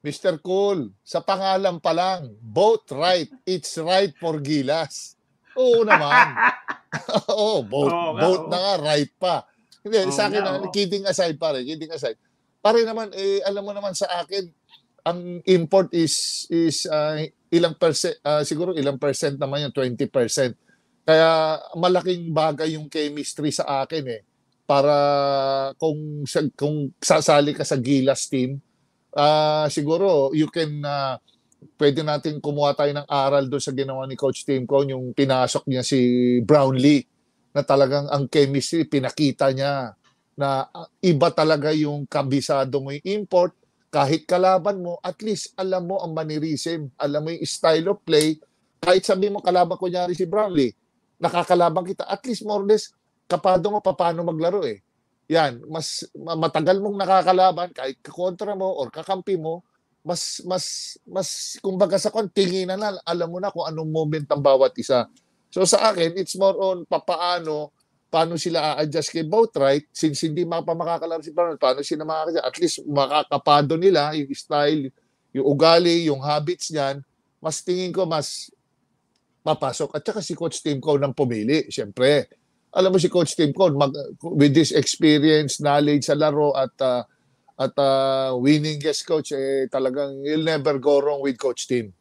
Mr. Cool, sa pangalan pa lang, boat right. It's right for Gilas. Oo naman. Oo, Oo nga, boat oo. na nga, right pa. Hindi, Oo sa nga, akin, oo. kidding aside pare, kidding aside. Pare naman, alam mo naman sa akin, ang import is ilang percent, siguro ilang percent naman yung 20%. Kaya malaking bagay yung chemistry sa akin eh. Para kung sasali ka sa Gilas team, siguro you can pwede natin kumuha tayo ng aral doon sa ginawa ni Coach Tim Cone, yung pinasok niya si Brownlee na talagang ang chemistry pinakita niya na iba talaga yung kabisado mo yung import. Kahit kalaban mo, at least alam mo ang mannerism, alam mo yung style of play. Kahit sabi mo kalaban ko nyari si Brownlee, nakakalaban kita, at least more or less kapado mo paano maglaro eh. Yan, mas matagal mong nakakalaban kahit kakontra mo or kakampi mo, mas kumbaga sa tinginan na alam mo na kung anong moment ang bawat isa. So sa akin, it's more on paano sila a-adjust kay Boatwright since hindi makakalaro si Brown, paano sila makakadjust, at least makakapado nila yung style, yung ugali, yung habits niyan, mas tingin ko mas papasok. At saka si Coach Tim Cone nang pumili, siyempre. Alam mo si Coach Tim Cone, with this experience, knowledge sa laro at winning guest coach, talagang you'll never go wrong with Coach Tim.